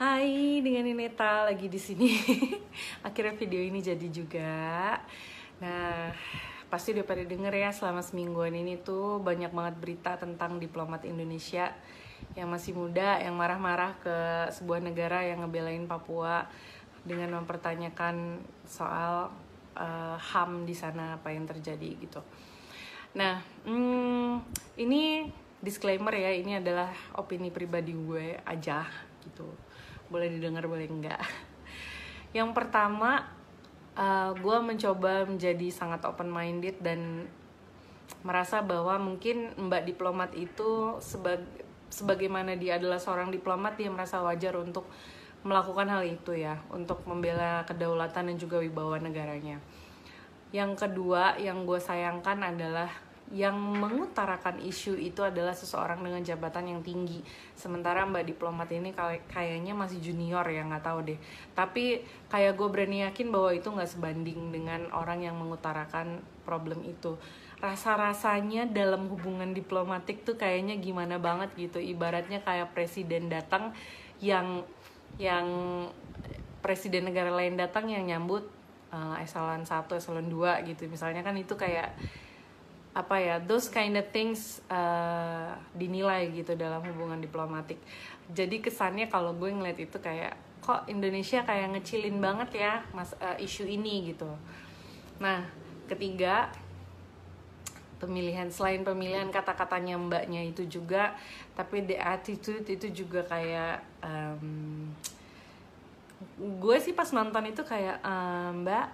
Hai, dengan Nineta lagi di sini. Akhirnya video ini jadi juga. Nah, pasti udah pada denger ya, selama semingguan ini tuh banyak banget berita tentang diplomat Indonesia yang masih muda, yang marah-marah ke sebuah negara yang ngebelain Papua dengan mempertanyakan soal HAM di sana, apa yang terjadi gitu. Nah, ini disclaimer ya, ini adalah opini pribadi gue aja gitu. Boleh didengar, boleh enggak. Yang pertama, gue mencoba menjadi sangat open minded dan merasa bahwa mungkin Mbak Diplomat itu sebagaimana dia adalah seorang diplomat, dia merasa wajar untuk melakukan hal itu ya, untuk membela kedaulatan dan juga wibawa negaranya. Yang kedua yang gue sayangkan adalah yang mengutarakan isu itu adalah seseorang dengan jabatan yang tinggi, sementara Mbak Diplomat ini kayaknya masih junior ya, nggak tahu deh. Tapi kayak gue berani yakin bahwa itu nggak sebanding dengan orang yang mengutarakan problem itu. Rasa-rasanya dalam hubungan diplomatik tuh kayaknya gimana banget gitu, ibaratnya kayak presiden datang yang presiden negara lain datang yang nyambut eselon 1, eselon 2 gitu. Misalnya kan itu kayak apa ya, those kind of things dinilai gitu dalam hubungan diplomatik. Jadi kesannya kalau gue ngeliat itu kayak, kok Indonesia kayak ngecilin banget ya isu ini gitu. Nah, ketiga, selain pemilihan kata-katanya mbaknya itu juga, tapi the attitude itu juga kayak gue sih pas nonton itu kayak, Mbak,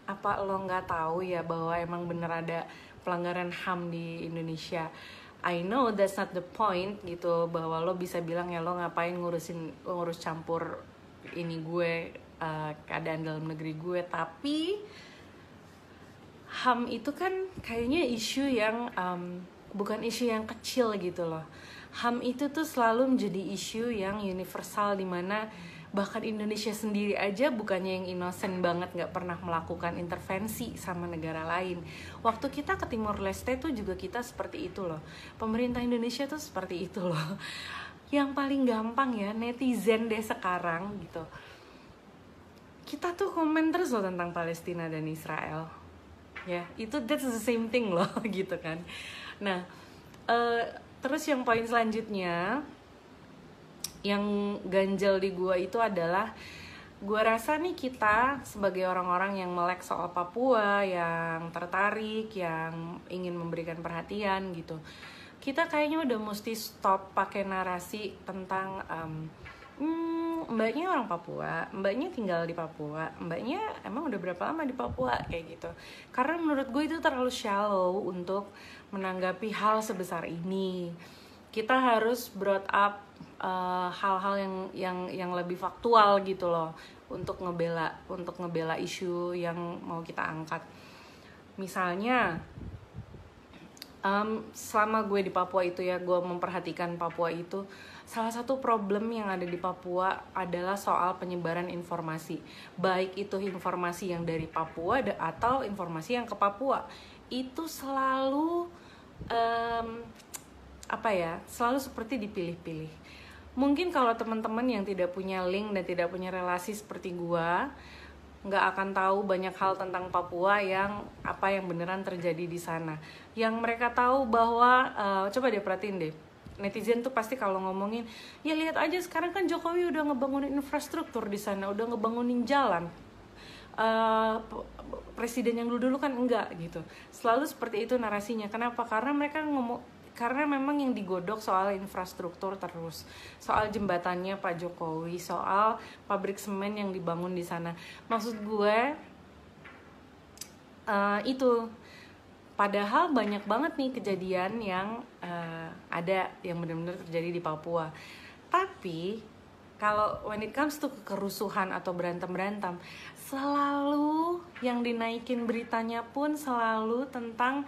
apa lo nggak tahu ya bahwa emang bener ada pelanggaran HAM di Indonesia? I know that's not the point gitu, bahwa lo bisa bilang ya lo ngapain ngurus campur ini gue, keadaan dalam negeri gue, tapi HAM itu kan kayaknya isu yang bukan isu yang kecil gitu loh. HAM itu tuh selalu menjadi isu yang universal, dimana bahkan Indonesia sendiri aja bukannya yang innocent banget gak pernah melakukan intervensi sama negara lain. Waktu kita ke Timor Leste tuh juga kita seperti itu loh. Pemerintah Indonesia tuh seperti itu loh. Yang paling gampang ya, netizen deh sekarang gitu, kita tuh komen terus loh tentang Palestina dan Israel. Ya, itu that's the same thing loh gitu kan. Nah, terus yang poin selanjutnya yang ganjel di gue itu adalah, gue rasa nih kita sebagai orang-orang yang melek soal Papua, yang tertarik, yang ingin memberikan perhatian gitu, kita kayaknya udah mesti stop pakai narasi tentang mbaknya orang Papua, mbaknya tinggal di Papua, mbaknya emang udah berapa lama di Papua, kayak gitu. Karena menurut gue itu terlalu shallow untuk menanggapi hal sebesar ini. Kita harus brought up hal-hal yang lebih faktual gitu loh, untuk ngebela isu yang mau kita angkat. Misalnya selama gue di Papua itu ya, gue memperhatikan Papua itu, salah satu problem yang ada di Papua adalah soal penyebaran informasi, baik itu informasi yang dari Papua atau informasi yang ke Papua. Itu selalu selalu seperti dipilih-pilih. Mungkin kalau teman-teman yang tidak punya link dan tidak punya relasi seperti gua, nggak akan tahu banyak hal tentang Papua yang beneran terjadi di sana. Yang mereka tahu bahwa coba deh perhatiin deh, netizen tuh pasti kalau ngomongin, ya lihat aja sekarang kan Jokowi udah ngebangunin infrastruktur di sana, udah ngebangunin jalan. Presiden yang dulu kan enggak gitu. Selalu seperti itu narasinya. Kenapa? Karena memang yang digodok soal infrastruktur terus, soal jembatannya Pak Jokowi, soal pabrik semen yang dibangun di sana. Maksud gue itu, padahal banyak banget nih kejadian yang ada yang benar-benar terjadi di Papua. Tapi kalau when it comes to kerusuhan atau berantem, selalu yang dinaikin beritanya pun selalu tentang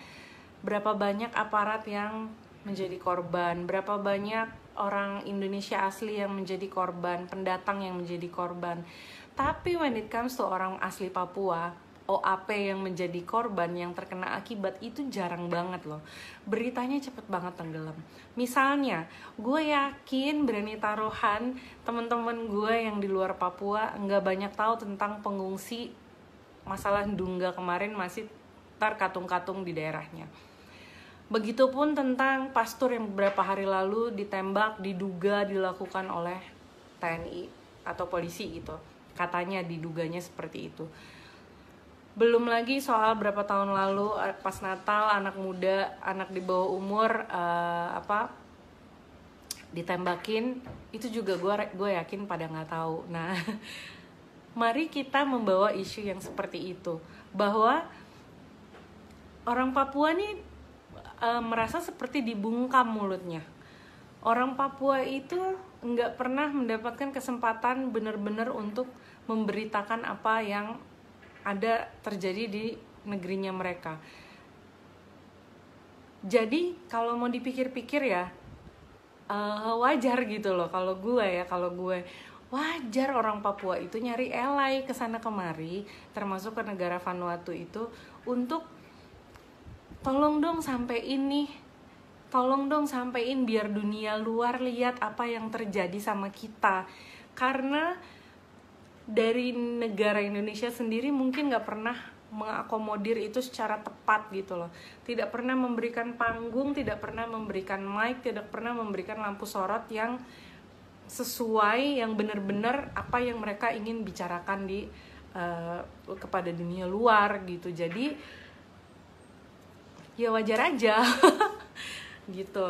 berapa banyak aparat yang menjadi korban, berapa banyak orang Indonesia asli yang menjadi korban, pendatang yang menjadi korban. Tapi when it comes to orang asli Papua, OAP yang menjadi korban, yang terkena akibat itu jarang banget loh. Beritanya cepet banget tenggelam. Misalnya, gue yakin berani taruhan teman-teman gue yang di luar Papua nggak banyak tahu tentang pengungsi masalah Ndungga kemarin masih terkatung-katung di daerahnya. Begitupun tentang pastor yang beberapa hari lalu ditembak, diduga dilakukan oleh TNI atau polisi gitu. Katanya diduganya seperti itu. Belum lagi soal berapa tahun lalu pas Natal anak muda, anak di bawah umur ditembakin, itu juga gue yakin pada nggak tahu. Nah, mari kita membawa isu yang seperti itu, bahwa orang Papua nih merasa seperti dibungkam mulutnya. Orang Papua itu nggak pernah mendapatkan kesempatan benar-benar untuk memberitakan apa yang ada terjadi di negerinya mereka. Jadi kalau mau dipikir-pikir ya wajar gitu loh. Kalau gue wajar orang Papua itu nyari elai kesana kemari, termasuk ke negara Vanuatu itu, untuk tolong dong sampein biar dunia luar lihat apa yang terjadi sama kita. Karena dari negara Indonesia sendiri mungkin gak pernah mengakomodir itu secara tepat gitu loh. Tidak pernah memberikan panggung, tidak pernah memberikan mic, tidak pernah memberikan lampu sorot yang sesuai, yang benar-benar apa yang mereka ingin bicarakan kepada dunia luar gitu. Jadi ya wajar aja gitu.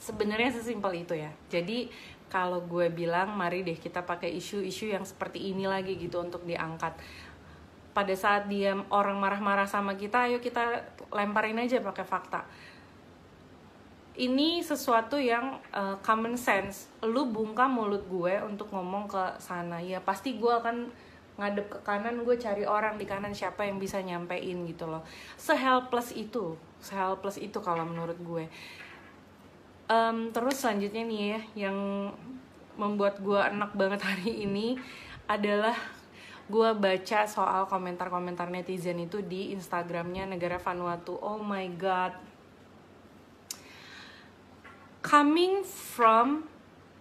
Sebenarnya sesimpel itu ya. Jadi kalau gue bilang mari deh kita pakai isu-isu yang seperti ini lagi gitu untuk diangkat. Pada saat dia orang marah-marah sama kita, ayo kita lemparin aja pakai fakta. Ini sesuatu yang common sense. Lu bungkam mulut gue untuk ngomong ke sana, ya pasti gue akan ngadep ke kanan, gue cari orang di kanan siapa yang bisa nyampein gitu loh. Se-helpless itu kalau menurut gue. Terus selanjutnya nih ya, yang membuat gue enak banget hari ini adalah gue baca soal komentar-komentar netizen itu di Instagramnya negara Vanuatu. Oh my god, coming from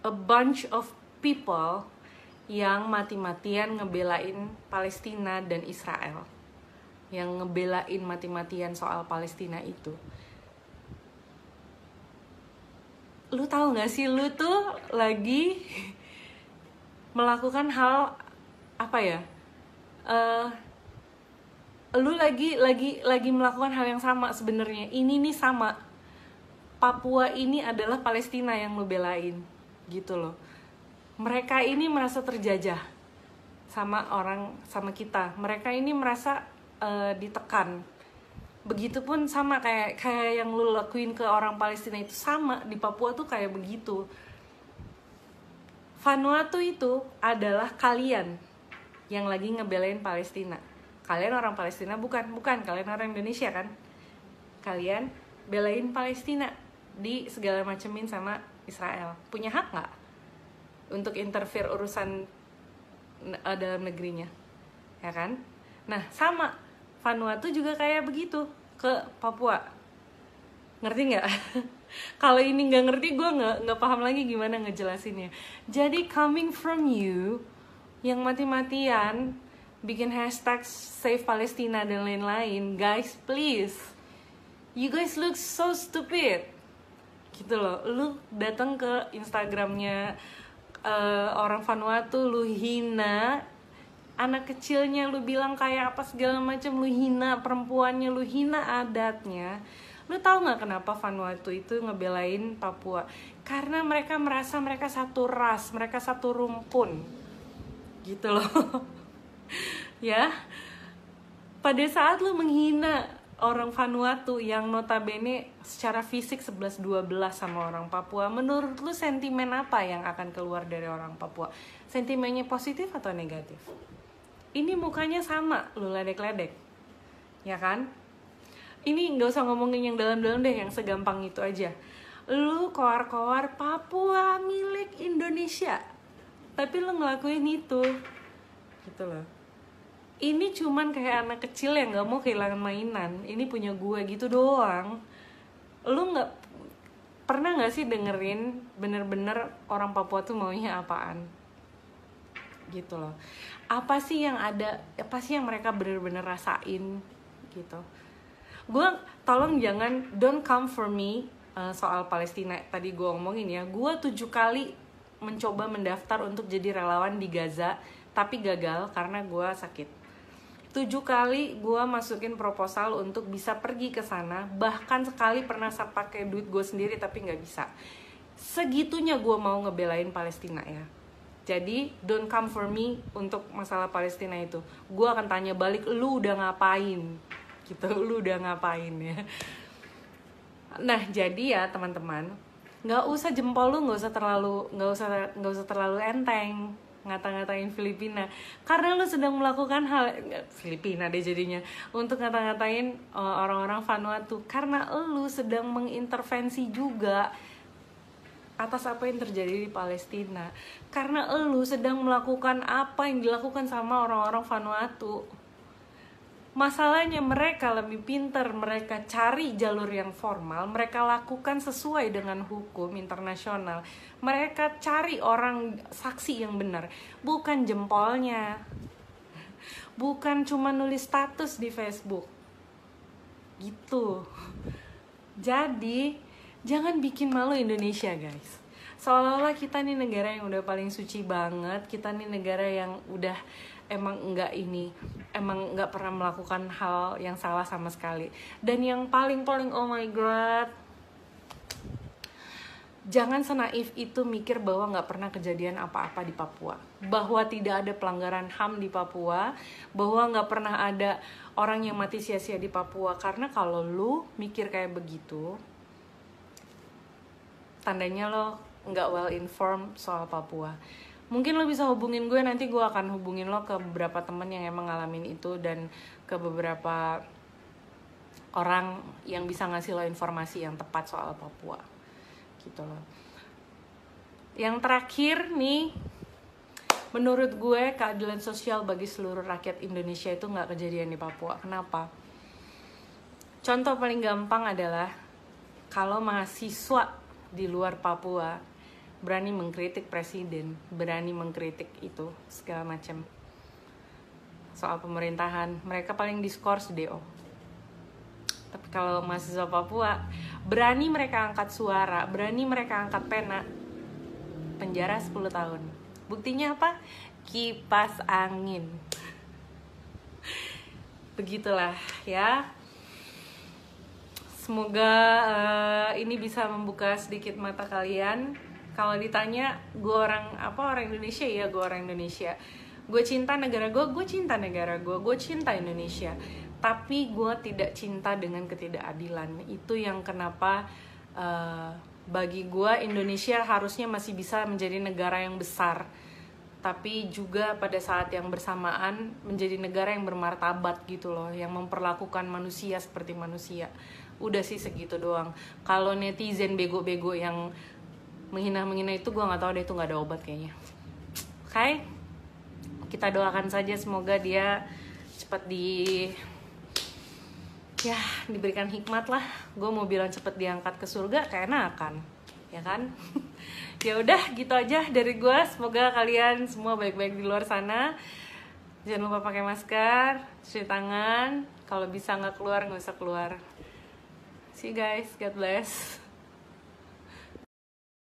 a bunch of people yang mati-matian ngebelain Palestina dan Israel, yang ngebelain mati-matian soal Palestina itu. Lu tahu nggak sih, lu tuh lagi melakukan hal apa ya? Lu lagi melakukan hal yang sama sebenarnya. Ini nih sama. Papua ini adalah Palestina yang lu belain, gitu loh. Mereka ini merasa terjajah sama kita. Mereka ini merasa ditekan. Begitupun sama kayak yang lu lakuin ke orang Palestina itu, sama di Papua tuh kayak begitu. Vanuatu itu adalah kalian yang lagi ngebelain Palestina. Kalian orang Palestina bukan, kalian orang Indonesia kan? Kalian belain Palestina, di segala macemin sama Israel. Punya hak nggak untuk interfere urusan dalam negerinya? Ya kan? Nah, sama Vanuatu juga kayak begitu ke Papua. Ngerti nggak? Kalau ini nggak ngerti, gue nggak paham lagi gimana ngejelasinnya. Jadi coming from you yang mati-matian bikin hashtag Save Palestina dan lain-lain, guys, please, you guys look so stupid. Gitu loh. Lu datang ke Instagramnya orang Vanuatu, lu hina anak kecilnya, lu bilang kayak apa segala macam, lu hina perempuannya, lu hina adatnya. Lu tahu nggak kenapa Vanuatu itu ngebelain Papua? Karena mereka merasa mereka satu ras, mereka satu rumpun, gitu loh. Ya, pada saat lu menghina orang Vanuatu yang notabene secara fisik 11-12 sama orang Papua, menurut lu sentimen apa yang akan keluar dari orang Papua? Sentimennya positif atau negatif? Ini mukanya sama, lu ledek-ledek, ya kan? Ini gak usah ngomongin yang dalam-dalam deh, yang segampang itu aja. Lu koar-koar Papua milik Indonesia, tapi lu ngelakuin itu, gitu loh. ini cuman kayak anak kecil yang nggak mau kehilangan mainan, ini punya gue gitu doang. Lu nggak pernah nggak sih dengerin bener-bener orang Papua tuh maunya apaan gitu loh? Apa sih yang ada, apa sih yang mereka bener-bener rasain gitu? Gue tolong jangan, don't come for me soal Palestina. Tadi gue ngomongin ya, gue 7 kali mencoba mendaftar untuk jadi relawan di Gaza, tapi gagal karena gue sakit. 7 kali gue masukin proposal untuk bisa pergi ke sana, bahkan sekali pernah pakai duit gue sendiri tapi nggak bisa. Segitunya gue mau ngebelain Palestina ya. Jadi don't come for me untuk masalah Palestina itu. Gue akan tanya balik, lu udah ngapain? Gitu, lu udah ngapain ya? Nah jadi ya teman-teman, nggak usah jempol lu nggak usah terlalu enteng ngata-ngatain Filipina, karena lu sedang melakukan hal Filipina deh jadinya, untuk ngata-ngatain orang-orang Vanuatu, karena lu sedang mengintervensi juga atas apa yang terjadi di Palestina, karena lu sedang melakukan apa yang dilakukan sama orang-orang Vanuatu. Masalahnya mereka lebih pintar, mereka cari jalur yang formal, mereka lakukan sesuai dengan hukum internasional. Mereka cari orang saksi yang benar, bukan jempolnya. Bukan cuma nulis status di Facebook. Gitu. Jadi, jangan bikin malu Indonesia, guys. Seolah-olah kita nih negara yang udah paling suci banget, kita nih negara yang udah emang nggak pernah melakukan hal yang salah sama sekali. Dan yang paling oh my god, jangan senaif itu mikir bahwa nggak pernah kejadian apa-apa di Papua, bahwa tidak ada pelanggaran HAM di Papua, bahwa nggak pernah ada orang yang mati sia-sia di Papua. Karena kalau lu mikir kayak begitu, tandanya lo nggak well informed soal Papua. Mungkin lo bisa hubungin gue, nanti gue akan hubungin lo ke beberapa temen yang emang ngalamin itu, dan ke beberapa orang yang bisa ngasih lo informasi yang tepat soal Papua gitu loh. Yang terakhir nih, menurut gue keadilan sosial bagi seluruh rakyat Indonesia itu nggak kejadian di Papua. Kenapa? Contoh paling gampang adalah kalau mahasiswa di luar Papua berani mengkritik presiden, berani mengkritik itu segala macam soal pemerintahan, mereka paling diskors DO. Tapi kalau mahasiswa Papua berani mereka angkat suara, berani mereka angkat pena, penjara 10 tahun. Buktinya apa? Kipas angin. Begitulah ya. Semoga ini bisa membuka sedikit mata kalian. Kalau ditanya gue orang Indonesia, ya gue orang Indonesia. Gue cinta negara gue cinta negara gue cinta Indonesia. Tapi gue tidak cinta dengan ketidakadilan. Itu yang kenapa bagi gue Indonesia harusnya masih bisa menjadi negara yang besar, tapi juga pada saat yang bersamaan menjadi negara yang bermartabat gitu loh, yang memperlakukan manusia seperti manusia. Udah sih segitu doang. Kalau netizen bego-bego yang menghina itu gue nggak tahu deh, itu nggak ada obat kayaknya. Oke, kita doakan saja semoga dia cepat diberikan hikmat lah. Gue mau bilang cepat diangkat ke surga kayak enakan, ya kan? Ya udah gitu aja dari gue. Semoga kalian semua baik-baik di luar sana. Jangan lupa pakai masker, cuci tangan. Kalau bisa nggak keluar, nggak usah keluar. See you guys, God bless.